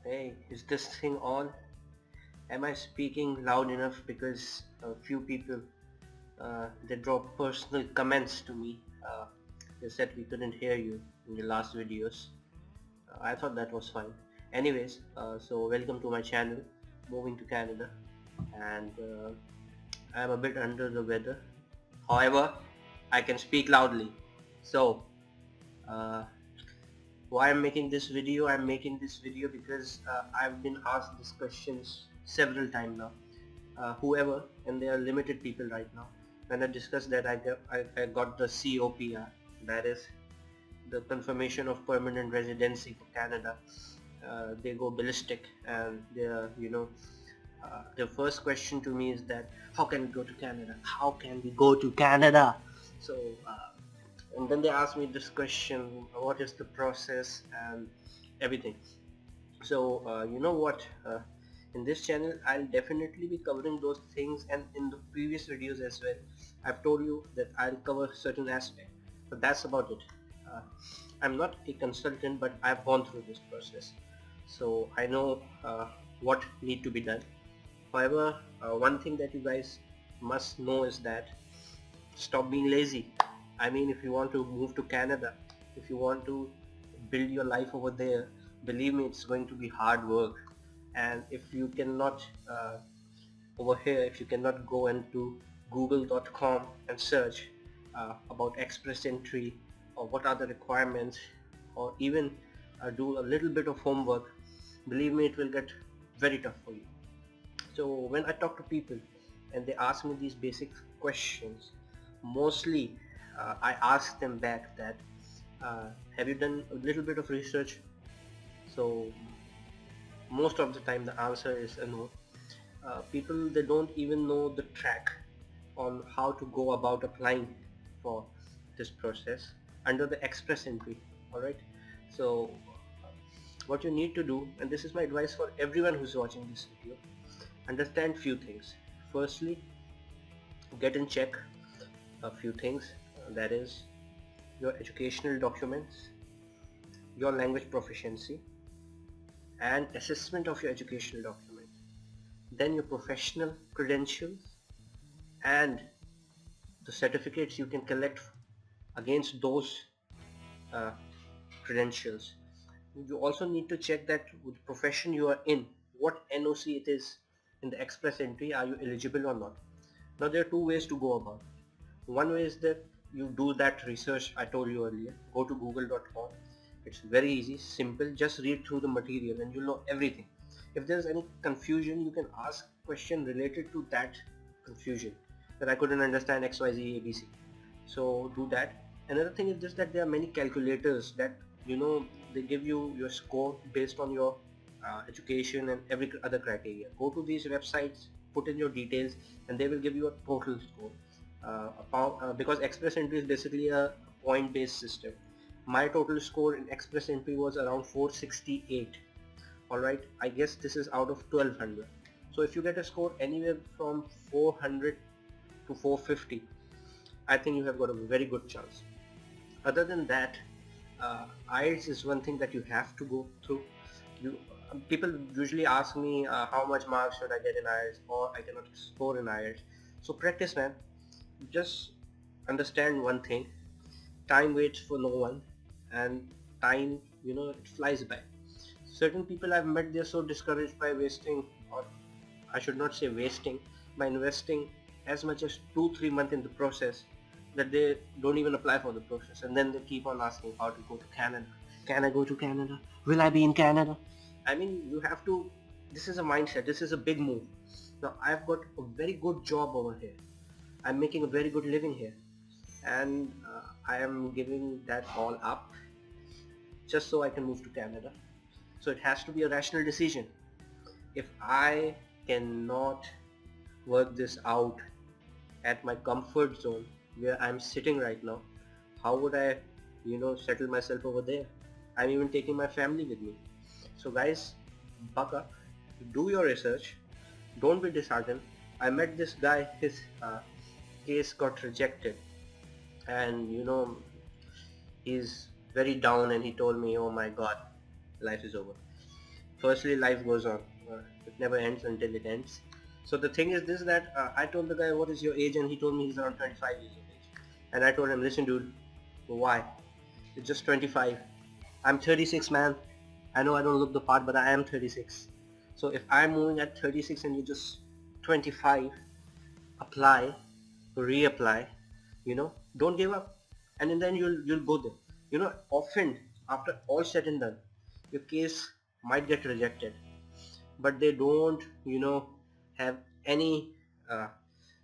Hey, is this thing on? Am I speaking loud enough? Because a few people they dropped personal comments to me. They said we couldn't hear you in the last videos. I thought that was fine. Anyways, so welcome to my channel, Moving to Canada, and I'm a bit under the weather. However, I can speak loudly. So, uh, why I'm making this video? I'm making this video because I've been asked these questions several times now. Whoever, and there are limited people right now. When I discussed that, I got the COPR, that is the confirmation of permanent residency for Canada. They go ballistic, and the first question to me is that how can we go to Canada? How can we go to Canada? So and then they ask me this question, what is the process and everything. So you know what, in this channel I'll definitely be covering those things, and in the previous videos as well I've told you that I'll cover certain aspect, but that's about it. uh, I'm not a consultant, but I've gone through this process, so I know what need to be done. However, one thing that you guys must know is that stop being lazy. I mean, if you want to move to Canada, if you want to build your life over there, believe me, it's going to be hard work. And if you cannot over here, if you cannot go into google.com and search about express entry, or what are the requirements, or even do a little bit of homework, believe me, it will get very tough for you. So when I talk to people and they ask me these basic questions, mostly I ask them back that have you done a little bit of research? So most of the time the answer is a no. People, they don't even know the track on how to go about applying for this process under the express entry. Alright, so what you need to do, and this is my advice for everyone who's watching this video, understand few things. Firstly, get in check a few things, that is your educational documents, your language proficiency and assessment of your educational document, then your professional credentials and the certificates you can collect against those uh, credentials. You also need to check that with the profession you are in, what NOC it is in the express entry, are you eligible or not. Now there are two ways to go about it. One way is that you do that research I told you earlier. Go to google.com. It's very easy, simple. Just read through the material and you'll know everything. If there's any confusion, you can ask question related to that confusion, that I couldn't understand XYZ ABC. So do that. Another thing is just that there are many calculators that they give you your score based on your education and every other criteria. Go to these websites, put in your details, and they will give you a total score. Because express entry is basically a point based system. My total score in express entry was around 468. Alright, I guess this is out of 1200. So if you get a score anywhere from 400 to 450, I think you have got a very good chance. Other than that, IELTS is one thing that you have to go through. People usually ask me how much marks should I get in IELTS, or I cannot score in IELTS. So practice, man. Just understand one thing: time waits for no one, and time, it flies by. Certain people I've met, they're so discouraged by wasting, or I should not say wasting, by investing as much as 2-3 months in the process, that they don't even apply for the process, and then they keep on asking how to go to Canada. Can I go to Canada? Will I be in Canada? I mean, you have to, this is a mindset, this is a big move. Now I've got a very good job over here. I'm making a very good living here, and I am giving that all up just so I can move to Canada. So it has to be a rational decision. If I cannot work this out at my comfort zone where I'm sitting right now, how would I settle myself over there? I'm even taking my family with me. So guys, buck up, do your research, don't be disheartened. I met this guy, his case got rejected, and he's very down, and he told me, oh my god, life is over. Firstly, life goes on. It never ends until it ends. So the thing is this, that I told the guy, what is your age? And he told me he's around 25 years of age. And I told him, listen dude, why? It's just 25. I'm 36, man. I know I don't look the part, but I am 36. So if I'm moving at 36 and you're just 25, apply, reapply, don't give up. And then you'll go there. Often after all said and done, your case might get rejected, but they don't have any uh,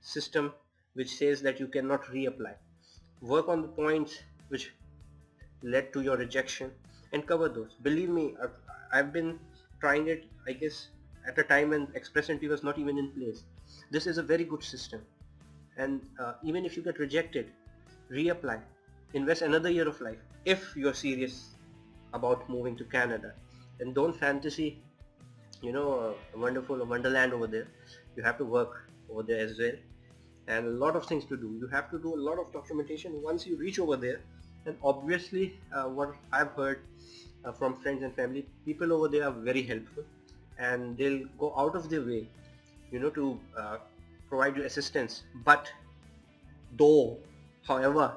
system which says that you cannot reapply. Work on the points which led to your rejection and cover those. Believe me, I've been trying it, I guess, at a time when express entry was not even in place. This is a very good system. And even if you get rejected, reapply, invest another year of life if you're serious about moving to Canada. And don't fantasy a wonderful wonderland over there. You have to work over there as well, and a lot of things to do. You have to do a lot of documentation once you reach over there. And obviously what I've heard from friends and family, people over there are very helpful, and they'll go out of their way to provide you assistance. But though, however,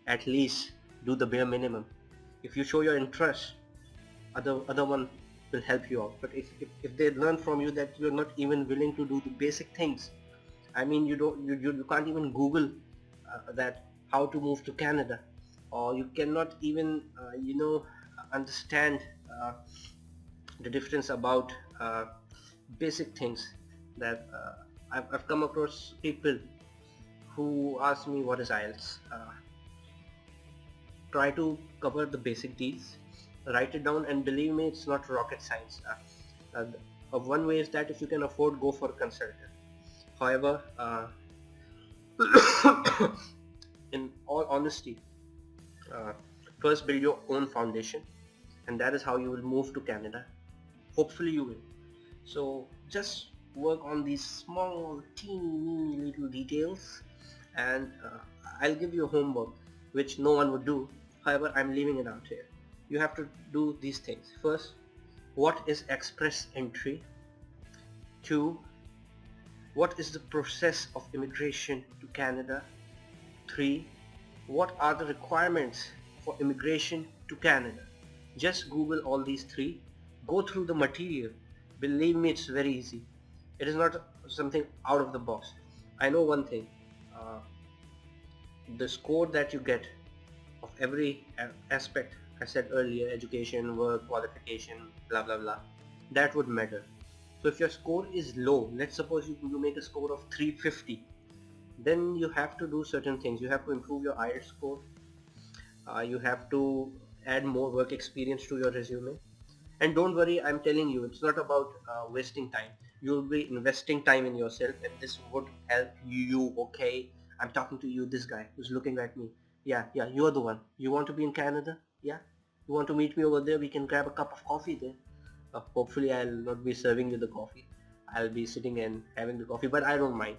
at least do the bare minimum. If you show your interest, other one will help you out. But if they learn from you that you're not even willing to do the basic things, I mean, you can't even Google that how to move to Canada, or you cannot even understand the difference about basic things that I've come across people who ask me what is IELTS. Try to cover the basic deals, write it down, and believe me, it's not rocket science. One way is that if you can afford, go for a consultant. However, in all honesty, first build your own foundation, and that is how you will move to Canada. Hopefully you will. So just work on these small teeny little details, and I'll give you homework which no one would do. However, I'm leaving it out here. You have to do these things. First, what is express entry? 2, what is the process of immigration to Canada? 3, what are the requirements for immigration to Canada? Just Google all these 3. Go through the material. Believe me, it's very easy. It is not something out of the box. I know one thing. The score that you get of every aspect, I said earlier, education, work, qualification, blah blah blah, that would matter. So if your score is low, let's suppose you make a score of 350, then you have to do certain things. You have to improve your IELTS score. You have to add more work experience to your resume. And don't worry, I'm telling you, it's not about wasting time. You'll be investing time in yourself, and this would help you, okay? I'm talking to you, this guy who's looking at me. Yeah, you're the one. You want to be in Canada? Yeah? You want to meet me over there? We can grab a cup of coffee there. Hopefully I'll not be serving you the coffee. I'll be sitting and having the coffee, but I don't mind.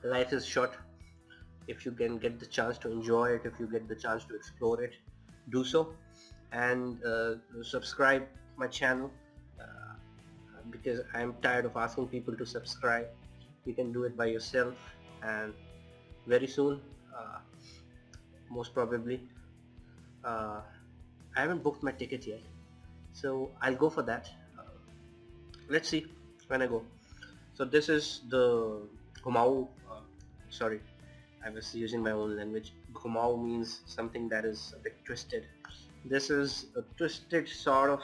Life is short. If you can get the chance to enjoy it, if you get the chance to explore it, do so. And subscribe my channel, because I'm tired of asking people to subscribe. You can do it by yourself, and very soon, most probably, I haven't booked my ticket yet, so I'll go for that. Let's see when I go. So this is the Ghumau, sorry, I was using my own language. Ghumau means something that is a bit twisted. This is a twisted sort of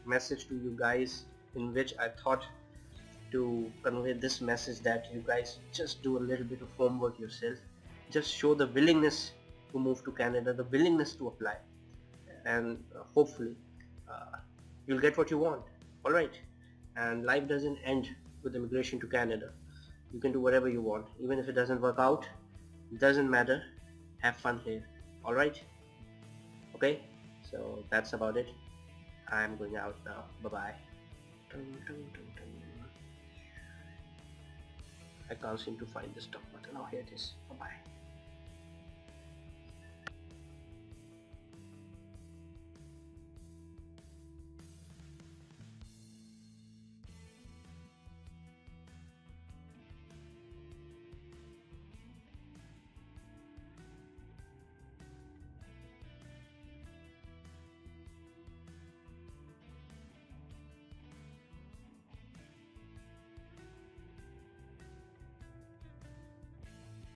message to you guys, in which I thought to convey this message that you guys just do a little bit of homework yourself. Just show the willingness to move to Canada, the willingness to apply, and hopefully you'll get what you want. Alright, and life doesn't end with immigration to Canada. You can do whatever you want. Even if it doesn't work out, it doesn't matter. Have fun here. Alright? Okay? So that's about it. I'm going out now. Bye bye. I can't seem to find the stop button. Oh, here it is. Bye bye.